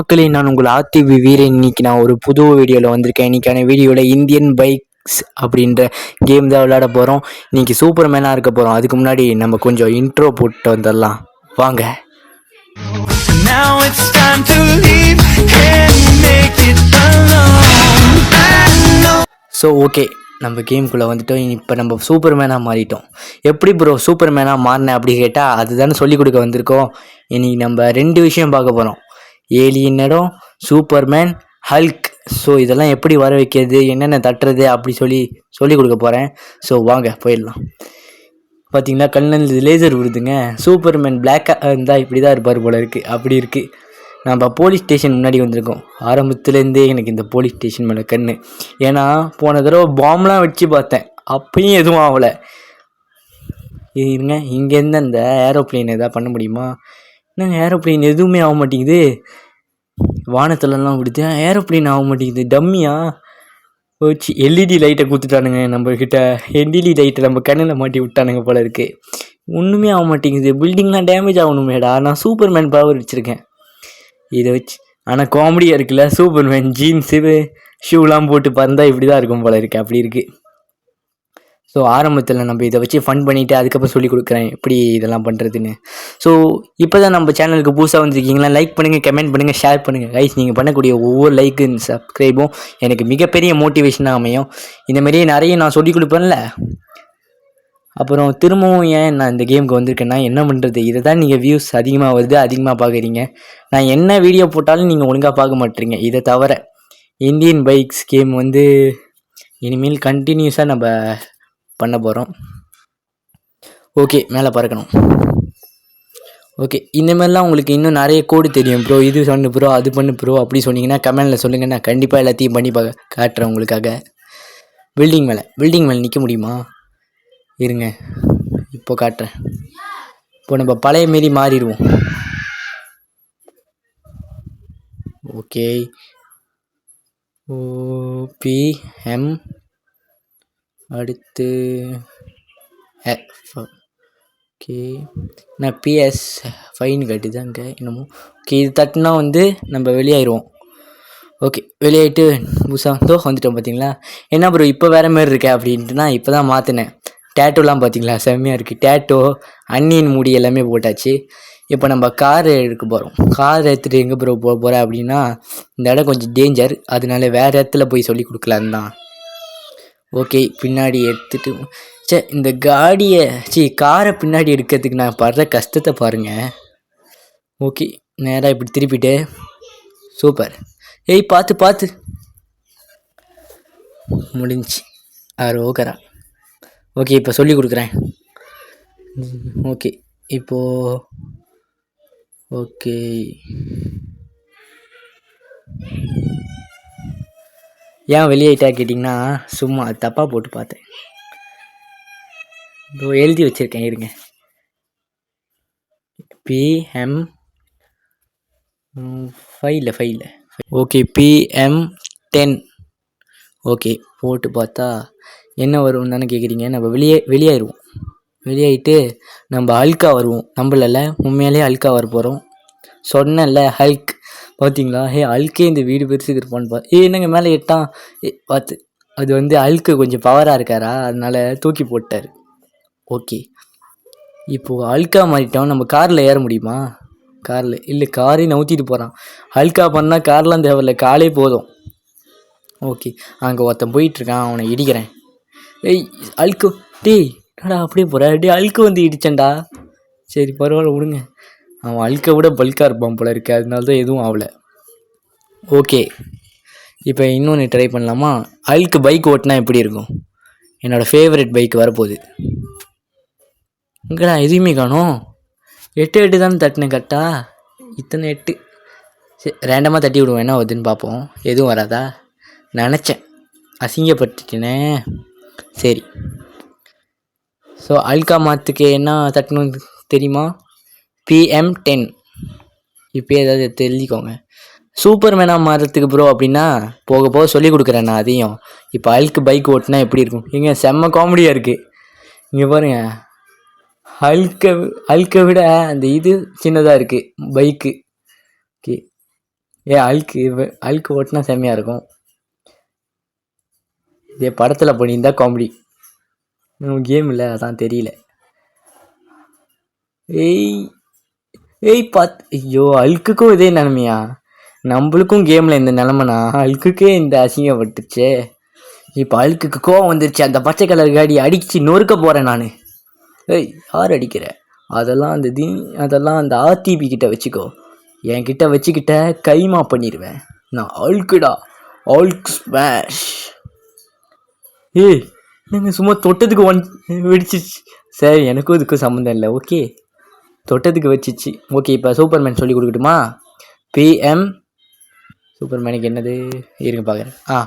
மக்களே, நான் உங்கள் ஆர்டிவி வீரன். இன்னைக்கு நான் ஒரு புது வீடியோவில் வந்திருக்கேன். இன்னைக்கான வீடியோவில் இந்தியன் பைக்ஸ் அப்படின்ற கேம் தான் விளையாட போகிறோம். இன்னைக்கு சூப்பர் மேனாக இருக்க போகிறோம். அதுக்கு முன்னாடி நம்ம கொஞ்சம் இன்ட்ரோ போட்டு வந்துடலாம் வாங்க. Now it's time to leave. Can you make it alone? I know. So okay, நம்ம கேமுக்குள்ளே வந்துட்டோம். இப்போ நம்ம சூப்பர் மேனாக மாறிட்டோம். எப்படி ப்ரோ சூப்பர் மேனாக மாறினேன் அப்படி கேட்டால் அதுதானே சொல்லிக் கொடுக்க வந்திருக்கோம். இன்னைக்கு நம்ம 2 விஷயம் பார்க்க போகிறோம். ஏலியன் இடம், சூப்பர்மேன், ஹல்க். ஸோ இதெல்லாம் எப்படி வர வைக்கிறது, என்னென்ன தட்டுறது அப்படி சொல்லி கொடுக்க போகிறேன். ஸோ வாங்க போயிடலாம். பார்த்தீங்கன்னா கண்ணில் லேசர் விடுதுங்க. சூப்பர்மேன் பிளாக்காக இருந்தால் இப்படி தான் இருப்பார் போல இருக்குது. அப்படி இருக்குது. நம்ம போலீஸ் ஸ்டேஷன் முன்னாடி வந்திருக்கோம். ஆரம்பத்துலேருந்தே எனக்கு இந்த போலீஸ் ஸ்டேஷன் மேலே கண்ணு. ஏன்னா போன தடவை பாம்லாம் வச்சு பார்த்தேன், அப்பயும் எதுவும் ஆகலை. இருங்க, இங்கேருந்து அந்த ஏரோப்ளேன் எதாவது பண்ண முடியுமா? என்னங்க ஏரோப்ளேன் எதுவுமே ஆக மாட்டேங்குது. வானத்துலலாம் விடுது, ஏரோப்ளேன் ஆக மாட்டேங்குது. டம்மியா வச்சு எல்இடி லைட்டை கொடுத்துட்டானுங்க நம்மக்கிட்ட. எல்இடி லைட்டை நம்ம கண்ணில் மாட்டி விட்டானுங்க போல இருக்குது. ஒன்றுமே ஆக மாட்டேங்குது. பில்டிங்லாம் டேமேஜ் ஆகணுமேடா. நான் சூப்பர்மேன் பவர் வச்சுருக்கேன் இதை வச்சு. ஆனால் காமெடியாக இருக்குல்ல, சூப்பர்மேன் ஜீன்ஸு ஷூலாம் போட்டு பறந்தா இப்படி தான் இருக்கும் போல இருக்குது. அப்படி இருக்குது. ஸோ ஆரம்பத்தில் நம்ம இதை வச்சு ஃபன் பண்ணிவிட்டு அதுக்கப்புறம் சொல்லிக் கொடுக்குறேன் எப்படி இதெல்லாம் பண்ணுறதுன்னு. ஸோ இப்போ தான் நம்ம சேனலுக்கு புதுசாக வந்துருக்கீங்களா, லைக் பண்ணுங்கள், கமெண்ட் பண்ணுங்கள், ஷேர் பண்ணுங்கள். கைஸ், நீங்கள் பண்ணக்கூடிய ஒவ்வொரு லைக்கு சப்ஸ்கிரைபும் எனக்கு மிகப்பெரிய மோட்டிவேஷனாக அமையும். இந்தமாரியே நிறைய நான் சொல்லிக் கொடுப்பேன்ல. அப்புறம் திரும்பவும் ஏன் நான் இந்த கேமுக்கு வந்திருக்கேன்னா, என்ன பண்ணுறது, இதை தான் நீங்கள் வியூஸ் அதிகமாக வருது, அதிகமாக பார்க்குறீங்க. நான் என்ன வீடியோ போட்டாலும் நீங்கள் ஒழுங்காக பார்க்க மாட்டேறீங்க. இதை தவிர இந்தியன் பைக்ஸ் கேம் இனிமேல் கண்டினியூஸாக நம்ம பண்ண போகிறோம். ஓகே, மேலே பறக்கணும். ஓகே, இந்தமாதிரிலாம் உங்களுக்கு இன்னும் நிறைய கோடு தெரியும் ப்ரோ, இது பண்ணு ப்ரோ, அது பண்ணு ப்ரோ அப்படி சொன்னீங்கன்னா கமெண்டில் சொல்லுங்கள். நான் கண்டிப்பாக எல்லாத்தையும் பண்ணி காட்டுறேன் உங்களுக்காக. பில்டிங் மேலே நிற்க முடியுமா? இருங்க, இப்போ காட்டுறேன். இப்போ நம்ம பழைய மாரி மாறிடுவோம். ஓகே, ஓபிஎம் அடுத்து ஓகே, நான் பிஎஸ் ஃபைன் கட்டுதாங்க என்னமோ. ஓகே, இது தட்டுனா நம்ம வெளியாயிடுவோம். ஓகே, வெளியாகிட்டு புதுசாக வந்துட்டோம். பார்த்தீங்களா என்ன ப்ரோ இப்போ வேறு மாரி இருக்கேன் அப்படின்ட்டு நான் இப்போ தான் மாற்றினேன். டேட்டோலாம் பார்த்தீங்களா செம்மையாக இருக்குது. டேட்டோ, அன்னியன் மூடி எல்லாமே போட்டாச்சு. இப்போ நம்ம கார் எடுக்க போகிறோம். கார் எடுத்துகிட்டு எங்கே ப்ரோ போக போகிறேன் அப்படின்னா, இந்த இடம் கொஞ்சம் டேஞ்சர், அதனால வேறு இடத்துல போய் சொல்லி கொடுக்கலான்னு தான். ஓகே, பின்னாடி எடுத்துகிட்டு இந்த காரை பின்னாடி எடுக்கிறதுக்கு நான் படுற கஷ்டத்தை பாருங்கள். ஓகே, நேராக இப்படி திருப்பிட்டு சூப்பர். ஏய் பார்த்து முடிஞ்சு ஓகேரா. ஓகே, இப்போ சொல்லி கொடுக்குறேன். ஓகே, இப்போது ஓகே ஏன் வெளியேட்டா கேட்டிங்கன்னா, சும்மா தப்பாக போட்டு பார்த்தேன். இப்போ எழுதி வச்சுருக்கேன், இருங்க. PM 5 okay, PM10. ஓகே, போட்டு பார்த்தா என்ன வரும்னு தானே கேட்குறீங்க. நம்ம வெளியாயிடுவோம். வெளியாகிட்டு நம்ம ஹல்காக வருவோம். நம்மள உண்மையிலே ஹல்காக வர போகிறோம். சொன்னேன்ல ஹல்க். பார்த்தீங்களா? ஹல்கே இந்த வீடு பெருசுக்கு இருப்பான்னு என்னங்க மேலே எட்டான் பார்த்து. அது ஹல்க்கு கொஞ்சம் பவராக இருக்காரா, அதனால தூக்கி போட்டார். ஓகே, இப்போது ஹல்கா மாறிட்டோம். நம்ம காரில் ஏற முடியுமா? காரில் இல்லை, காரே நவுத்திட்டு போகிறான். ஹல்கா பண்ணால் கார்லாம் தேவையில்லை, காலே போதும். ஓகே, அங்கே ஒருத்தன் போயிட்டுருக்கான், அவனை இடிக்கிறேன். ஏய் ஹல்க்கு, டேய் என்னடா அப்படியே போகிற? ஹல்க்கு இடிச்சேன்டா. சரி பரவாயில்ல விடுங்க. அவன் ஹல்கை விட பல்காக இருப்பான் போல இருக்குது, அதனால தான் எதுவும் ஆகலை. ஓகே, இப்போ இன்னொன்று ட்ரை பண்ணலாமா? ஹல்க்கு பைக் ஓட்டினா எப்படி இருக்கும்? என்னோடய ஃபேவரட் பைக் வரப்போகுது. இங்கடா எதுவுமே காணும். 8 தானே தட்டினேன் கரெக்டா? இத்தனை 8. சரி, ரேண்டமாக தட்டி விடுவோம், என்ன வருதுன்னு பார்ப்போம். எதுவும் வராதா? நினச்சேன், அசிங்கப்பட்டுட்டேனே. சரி, ஸோ ஹல்கா மாற்றுக்கு என்ன தட்டணும்னு தெரியுமா? PM10. இப்போ ஏதாவது தெரிஞ்சுக்கோங்க. சூப்பர் மேனாக மாறுறதுக்கு ப்ரோ அப்படின்னா போக போக சொல்லி கொடுக்குறேன் நான் அதையும். இப்போ ஹல்க்கு பைக் ஓட்டினா எப்படி இருக்கும்? இங்கே செம்ம காமெடியாக இருக்குது. இங்கே பாருங்கள், ஹல்கை விட அந்த இது சின்னதாக இருக்குது பைக்கு. ஓகே, அழுக்கு ஓட்டினா செம்மையாக இருக்கும். இதே படத்தில் பண்ணியிருந்தா காமெடி. கேம் இல்லை அதான் தெரியல. ஏய் ஏய் ஐயோ அல்குக்கும் இதே நிலமையா? நம்மளுக்கும் கேமில் இந்த நிலமைனா அல்குக்கே இந்த அசிங்கப்பட்டுச்சே. இப்போ அல்குக்கு கோவம் வந்துருச்சு. அந்த பச்சை கலர் காடி அடிச்சு நொறுக்க போகிறேன் நான். ஏய் யார் அடிக்கிற? அதெல்லாம் அந்த ஆர்டிபி கிட்ட வச்சுக்கோ. என்கிட்ட வச்சுக்கிட்ட கைமா பண்ணிடுவேன். நான் அல்குடா, அல்க் ஸ்மாஷ். ஏய் நீங்கள் சும்மா தொட்டதுக்கு வெடிச்சிச்சு. சரி எனக்கும் இதுக்கும் சம்மந்தம் இல்லை. ஓகே தொட்டதுக்கு வச்சிச்சு. ஓகே இப்போ சூப்பர்மேன் சொல்லி கொடுக்கட்டுமா? பிஎம் சூப்பர்மேனுக்கு என்னது இருங்க பார்க்குறேன்.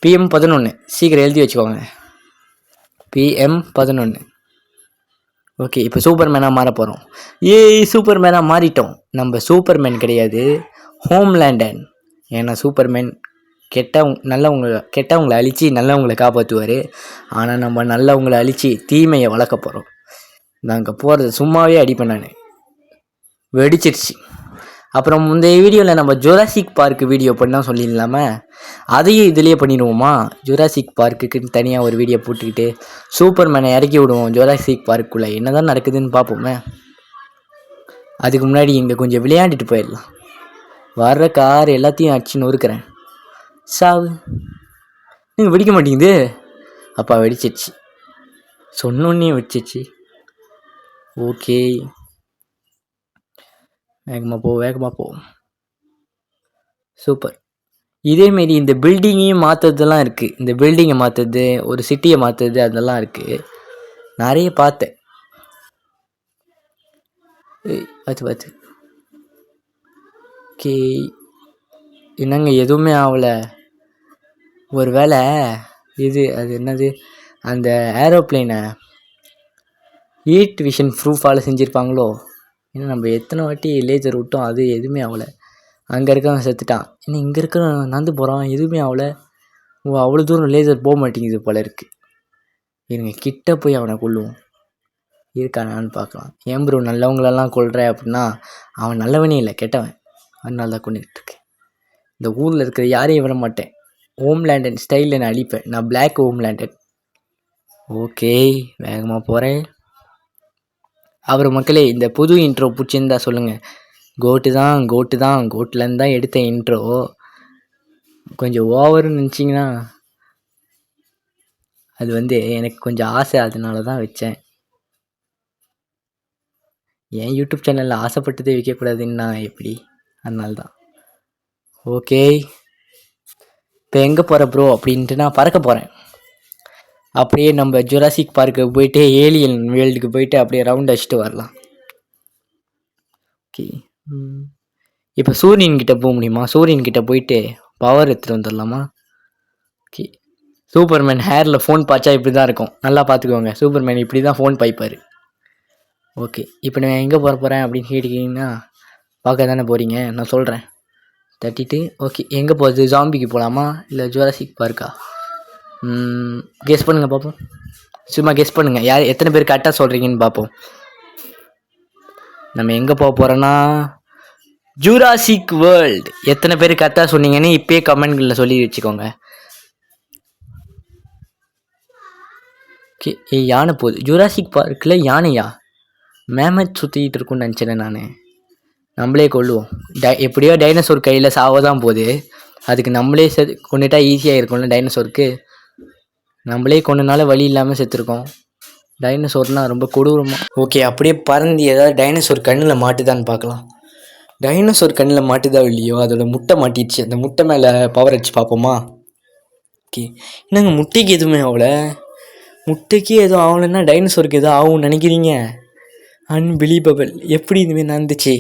PM 11 சீக்கிரம் எழுதி வச்சுக்கோங்க. PM 11. ஓகே இப்போ சூப்பர்மேனாக மாற போகிறோம். சூப்பர்மேனாக மாறிட்டோம். நம்ம சூப்பர்மேன் கிடையாது, ஹோம்லேண்டன். ஏன்னா சூப்பர்மேன் கெட்டவங்களை அழித்து நல்லவங்களை காப்பாற்றுவார். ஆனால் நம்ம நல்லவங்களை அழித்து தீமையை வளர்க்க போகிறோம். நாங்கள் போகிறது சும்மாவே அடிப்பேன் நான். வெடிச்சிருச்சு. அப்புறம் முந்தைய வீடியோவில் நம்ம ஜுராசிக் பார்க்கு வீடியோ பண்ணால் சொல்லிடலாமா? அதையும் இதிலேயே பண்ணிடுவோமா? ஜுராசிக் பார்க்குக்குன்னு தனியாக ஒரு வீடியோ போட்டுக்கிட்டு சூப்பர்மேனை இறக்கி விடுவோம் ஜுராசிக் பார்க்குள்ளே. என்ன தான் நடக்குதுன்னு பார்ப்போமே. அதுக்கு முன்னாடி இங்கே கொஞ்சம் விளையாண்டுட்டு போயிடலாம். வர்ற கார் எல்லாத்தையும் அடிச்சு நொறுக்கிறேன். சாவு. நீங்கள் வெடிக்க மாட்டேங்குது. அப்பா வெடிச்சிச்சு. சொன்னோன்னே வெடிச்சிச்சு. ஓகே வேகமாக போ. சூப்பர். இதேமாரி இந்த பில்டிங்கையும் மாற்றுறதுலாம் இருக்குது. இந்த பில்டிங்கை மாற்றுறது, ஒரு சிட்டியை மாற்றுறது, அதெல்லாம் இருக்குது. நிறைய பார்த்தேன். பார்த்து ஓகே என்னங்க எதுவுமே ஆகலை. ஒரு வேளை அது என்னது அந்த ஏரோப்ளைனை ஹீட் விஷன் ப்ரூஃபால் செஞ்சுருப்பாங்களோ? ஏன்னா நம்ம எத்தனை வாட்டி லேசர் விட்டோம், அது எதுவுமே ஆகலை. அங்கே இருக்கவன் செத்துட்டான். இன்னும் இங்கே இருக்கிற நடந்து போகிறான், எதுவுமே ஆகலை. அவ்வளோ தூரம் லேசர் போக மாட்டேங்குது போல இருக்குது. இருங்க கிட்ட போய் அவனை கொல்லுவோம். இருக்கானான்னு பார்க்கலாம். ஏன் ப்ரோ நல்லவங்களெல்லாம் கொல்ற அப்படின்னா, அவன் நல்லவனே இல்லை, கெட்டவன். அதனால தான் கொண்டுகிட்டு இந்த ஊரில் இருக்கிற யாரையும் விட மாட்டேன். ஹோம்லேண்டன் ஸ்டைலில் நான் அழிப்பேன். நான் பிளாக் ஹோம்லேண்டன். ஓகே வேகமாக போகிறேன். அப்புறம் மக்களே இந்த புது இன்ட்ரோ பிடிச்சிருந்தா சொல்லுங்கள். கோட்டுலேருந்து தான் எடுத்த இன்ட்ரோ. கொஞ்சம் ஓவர்னு நினச்சிங்கன்னா அது எனக்கு கொஞ்சம் ஆசை, அதனால தான் வச்சேன். என் யூடியூப் சேனலில் ஆசைப்பட்டதே வைக்கக்கூடாதுன்னா எப்படி? அதனால தான். ஓகே இப்போ எங்கே போகிற ப்ரோ அப்படின்ட்டு நான் பறக்க போகிறேன். அப்படியே நம்ம ஜுராசிக் பார்க்கு போயிட்டு ஏலியன் வேர்ல்டுக்கு போயிட்டு அப்படியே ரவுண்ட் அடிச்சுட்டு வரலாம். ஓகே இப்போ சூரியன்கிட்ட போக முடியுமா? சூரியன்கிட்ட போயிட்டு பவர் எடுத்துகிட்டு வந்துடலாமா? ஓகே சூப்பர்மேன் ஹேரில் ஃபோன் பாய்ச்சா இப்படி தான் இருக்கும். நல்லா பார்த்துக்கோங்க. சூப்பர்மேன் இப்படி தான் ஃபோன் பாய்ப்பார். ஓகே இப்போ நான் எங்கே போகிறேன் அப்படின்னு கேட்டிங்கன்னா பார்க்க தானே போகிறீங்க. நான் சொல்கிறேன் தட்டிட்டு. ஓகே எங்கே போகிறது? ஜாம்பிக்கு போகலாமா இல்லை ஜுராசிக் பார்க்கா? கெஸ் பண்ணுங்கள் பார்ப்போம். சும்மா கெஸ் பண்ணுங்கள். யார் எத்தனை பேர் கரெக்டாக சொல்கிறீங்கன்னு பார்ப்போம். நம்ம எங்கே போக போகிறோன்னா ஜுராசிக் வேர்ல்டு. எத்தனை பேர் கரெக்டாக சொன்னீங்கன்னு இப்போயே கமெண்ட்களில் சொல்லி வச்சுக்கோங்க. ஓகே யானை போகுது ஜுராசிக் பார்க்கில். யானையா? மேமத் சுற்றிக்கிட்டு இருக்குன்னு நினச்சேன் நான். நம்மளே கொள்ளுவோம். எப்படியோ டைனோசர் கையில் சாவதான் போகுது. அதுக்கு நம்மளே கொண்டுட்டா ஈஸியாக இருக்கும்ல. டைனோசருக்கு நம்மளே கொண்டனால வழி இல்லாமல் செத்துருக்கோம். டைனோசர்னால் ரொம்ப கொடூரமாக. ஓகே அப்படியே பறந்து ஏதாவது டைனோசர் கண்ணில் மாட்டுதான்னு பார்க்கலாம். டைனோசர் கண்ணில் மாட்டுதா இல்லையோ, அதோட முட்டை மாட்டிடுச்சு. அந்த முட்டை மேலே பவர் வச்சு பார்ப்போமா? ஓகே என்னங்க முட்டைக்கு எதுவுமே ஆகலை. முட்டைக்கு எதுவும் ஆகலைன்னா டைனோசருக்கு எதுவும் ஆகும்னு நினைக்கிறீங்க? அன்பிலீவபிள். எப்படி இதுமாரி நடந்துச்சு?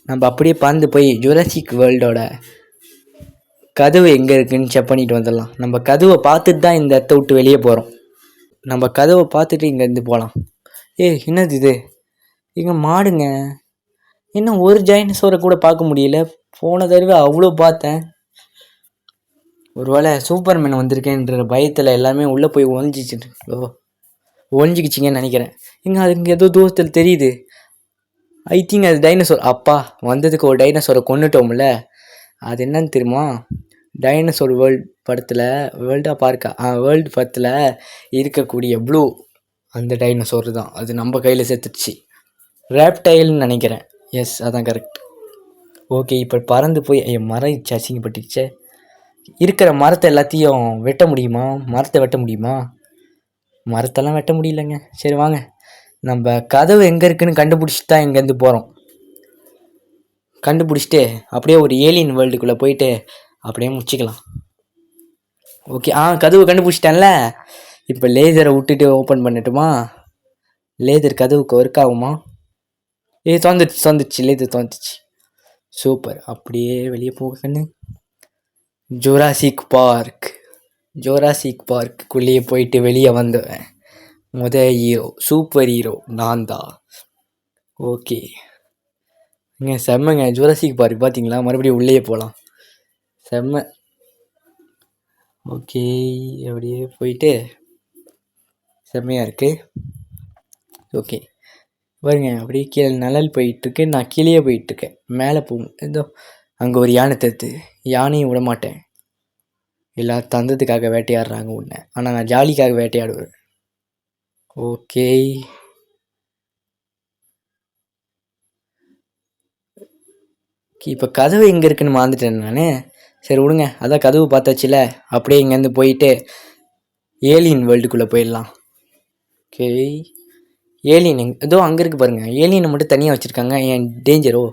நம்ம அப்படியே பறந்து போய் ஜுராசிக் வேர்ல்டோட கதவு எங்கே இருக்குதுன்னு செக் பண்ணிட்டு வந்துடலாம். நம்ம கதவை பார்த்துட்டு தான் இந்த இடத்த விட்டு வெளியே போகிறோம். நம்ம கதவை பார்த்துட்டு இங்கேருந்து போகலாம். என்னது இது? இங்கே மாடுங்க. இன்னும் ஒரு டைனோசரை கூட பார்க்க முடியல. போன தடவை அவ்வளோ பார்த்தேன். ஒருவேளை சூப்பர்மேன் வந்திருக்கேன்ற பயத்தில் எல்லாமே உள்ளே போய் ஒழிஞ்சிக்கிச்சிங்கன்னு நினைக்கிறேன். அது இங்கே ஏதோ தூரத்தில் தெரியுது. ஐ திங்க் அது டைனோசர். அப்பா வந்ததுக்கு ஒரு டைனோசரை கொண்டுட்டோம்ல. அது என்னன்னு தெரியுமா, டைனோசர் வேர்ல்டு படத்தில் வேர்ல்டு படத்தில் இருக்கக்கூடிய ப்ளூ அந்த டைனோசர் தான். அது நம்ம கையில் செத்துடுச்சு. ரேப்டைல்னு நினைக்கிறேன். எஸ், அதான் கரெக்ட். ஓகே, இப்போ பறந்து போய் மரம் அசிங்கப்பட்டுச்சே. இருக்கிற மரத்தை எல்லாத்தையும் வெட்ட முடியுமா? மரத்தெல்லாம் வெட்ட முடியலங்க. சரி வாங்க, நம்ம கதவு எங்கே இருக்குன்னு கண்டுபிடிச்சிட்டு தான் இங்கேருந்து போகிறோம். கண்டுபிடிச்சிட்டு அப்படியே ஒரு ஏலியன் வேர்ல்டுக்குள்ளே போயிட்டு அப்படியே முடிச்சிக்கலாம். ஓகே, கதவு கண்டுபிடிச்சிட்டேன்ல. இப்போ லேசரை விட்டுட்டு ஓப்பன் பண்ணட்டுமா? லேசர் கதவுக்கு ஒர்க் ஆகுமா? தோந்துச்சு லேசர் தோந்துச்சு. சூப்பர். அப்படியே வெளியே போக கண்ணு. ஜுராசிக் பார்க்குள்ளேயே போயிட்டு வெளியே வந்தேன். ஹீரோ, சூப்பர் ஹீரோ நான் தான். ஓகே செம்மங்க. ஜுராசிக் பார்க் பார்த்தீங்களா? மறுபடியும் உள்ளேயே போகலாம். செம்ம. ஓகே, அப்படியே போயிட்டு செம்மையாக இருக்குது. ஓகே பாருங்க, அப்படியே கீழே நிழல் போயிட்டுருக்கு. நான் கீழே போயிட்டுருக்கேன். மேலே போகும். ஏதோ அங்கே ஒரு யானை தத்து. யானையும் விட மாட்டேன். எல்லோரும் தந்ததுக்காக வேட்டையாடுறாங்க உன்னை, ஆனால் நான் ஜாலிக்காக வேட்டையாடுவேன். ஓகே, இப்போ கதவு எங்கே இருக்குன்னு மறந்துட்டேன் நான். சரி விடுங்க, அதான் கதவு பார்த்தாச்சுல. அப்படியே இங்கேருந்து போயிட்டு ஏலியன் வேர்ல்டுக்குள்ளே போயிடலாம். ஓகே, ஏலியன் ஏதோ அங்கே இருக்குது பாருங்கள். ஏலியனை மட்டும் தனியாக வச்சுருக்காங்க. ஏன் டேஞ்சரோ?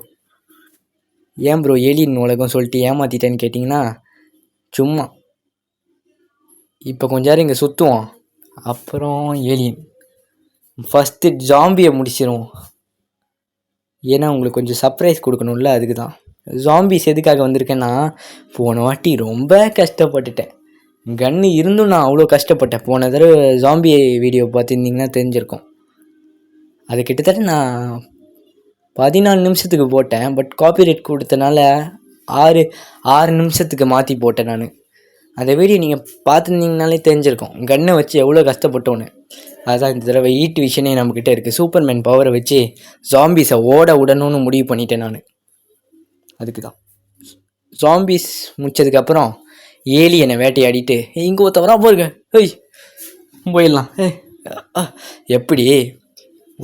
ஏன் ப்ரோ ஏலியன் உலகம் சொல்லிட்டு ஏமாற்றிட்டேன்னு கேட்டிங்கன்னா, சும்மா இப்போ கொஞ்ச நேரம் இங்கே சுற்றுவோம், அப்புறம் ஏலியன். ஃபஸ்ட்டு ஜாம்பியை முடிச்சிடும். ஏன்னா உங்களுக்கு கொஞ்சம் சர்ப்ரைஸ் கொடுக்கணும்ல, அதுக்கு தான். ஜாம்பிஸ் எதுக்காக வந்திருக்கேன்னா, போன வாட்டி ரொம்ப கஷ்டப்பட்டுட்டேன். கன்று இருந்தும் நான் அவ்வளோ கஷ்டப்பட்டேன். போன தடவை ஜாம்பி வீடியோ பார்த்துருந்தீங்கன்னா தெரிஞ்சிருக்கும். அது கிட்டத்தட்ட நான் 14 நிமிஷத்துக்கு போட்டேன். பட் காப்பிரைட் கொடுத்தனால 6 நிமிஷத்துக்கு மாற்றி போட்டேன் நான். அந்த வீடியோ நீங்கள் பார்த்துருந்தீங்கனாலே தெரிஞ்சிருக்கும் கன்னை வச்சு எவ்வளோ கஷ்டப்பட்டோன்னு. அதுதான் இந்த தடவை ஈட் விஷனே நம்மக்கிட்ட இருக்குது. சூப்பர்மேன் பவரை வச்சு ஜாம்பிஸை ஓட விடணும்னு முடிவு பண்ணிட்டேன் நான். அதுக்கு தான் ஜாம்பிஸ் முடிச்சதுக்கப்புறம் ஏலியனை வேட்டையாடிட்டு இங்கே ஒருத்தவரா போருங்க. போயிடலாம். எப்படி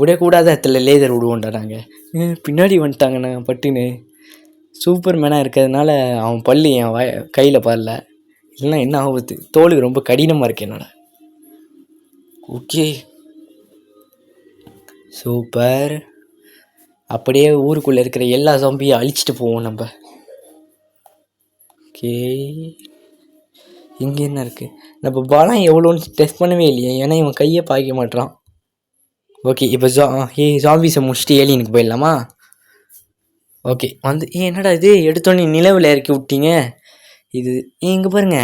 விடக்கூடாத இடத்துல லேசர் விடுவோண்டா நாங்கள். பின்னாடி வந்துட்டாங்கண்ணா பட்டுன்னு. சூப்பர் மேனாக இருக்கிறதுனால அவன் பல்லு என் கையில் பரல. இல்லைன்னா என்ன ஆகுது? தோல் ரொம்ப கடினமாக இருக்கு என்னோட. Okay super. அப்படியே ஊருக்குள்ளே இருக்கிற எல்லா ஜாம்பியும் அழிச்சிட்டு போவோம் நம்ம. ஓகே, இங்கே என்ன இருக்குது? நம்ம பலம் எவ்வளோன்னு டெஸ்ட் பண்ணவே இல்லையே, ஏன்னா இவன் கையை பாய்க்க மாட்டான். ஓகே, இப்போ ஜாம்பிஸை முடிச்சுட்டு ஏலியனுக்கு போயிடலாமா? ஓகே வந்து என்னடா இது எடுத்தோன்னே நிலவில் இறக்கி விட்டீங்க. இது இங்கே பாருங்க,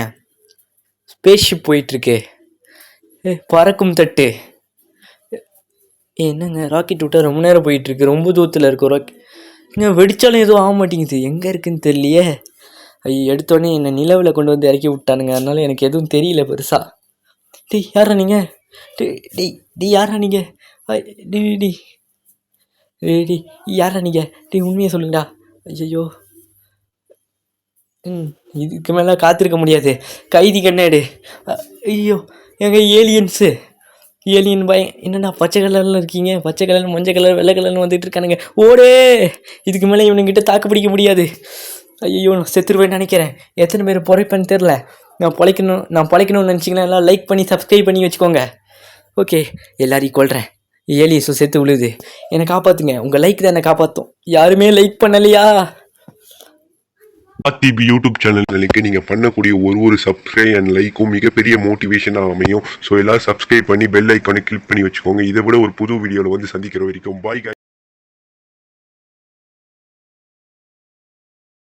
ஸ்பேஸ் ஷிப் போயிட்டுருக்கு. பறக்கும் தட்டு. என்னங்க ராக்கெட் விட்டால் ரொம்ப நேரம் போயிட்டுருக்கு. ரொம்ப தூரத்தில் இருக்க ராக்கெட். இங்கே வெடித்தாலும் எதுவும் ஆக மாட்டேங்குது. எங்கே இருக்குன்னு தெரியலையே. எடுத்தோடனே என்னை நிலவில் கொண்டு வந்து இறக்கி விட்டானுங்க. அதனால எனக்கு எதுவும் தெரியல பெருசாக. யாரா நீங்கள்? யாரா நீங்கள்? யாரா நீங்கள்? உண்மையை சொல்லுங்கடா. ஐயோ, இதுக்கு மேலே காத்திருக்க முடியாது. கைதி கண்ணாடு. ஐயோ எங்க ஏலியன் பயம். என்னடா பச்சை கலரில் இருக்கீங்க? பச்சை கலர், மஞ்சள் கலர், வெள்ளை கலர்னு வந்துட்டு இருக்கானுங்க. ஓடே, இதுக்கு மேலே இவனுங்கிட்ட தாக்கு பிடிக்க முடியாது. ஐயோ நான் செத்துருவேன்னு நினைக்கிறேன். எத்தனை பேர் பொழைப்பேன்னு தெரில. நான் பொழைக்கணும்னு நினச்சிங்கன்னா எல்லாம் லைக் பண்ணி சப்ஸ்கிரைப் பண்ணி வச்சுக்கோங்க. ஓகே, எல்லாரையும் கொள்கிறேன். ஏலியஸும் செத்து விழுது. என்னை காப்பாற்றுங்க. உங்கள் லைக் தான் என்னை காப்பாற்றும். யாருமே லைக் பண்ணலையா? டிபி யூடியூப் சேனலுக்கு நீங்கள் பண்ணக்கூடிய ஒரு சப்ஸ்கிரைப் அண்ட் லைக்கும் மிகப்பெரிய மோட்டிவேஷனாக அமையும். ஸோ எல்லாரும் சப்ஸ்கிரைப் பண்ணி பெல் ஐக்கானை கிளிக் பண்ணி வச்சுக்கோங்க. இதை விட ஒரு புது வீடியோவில் வந்து சந்திக்கிற வரைக்கும் பாய்.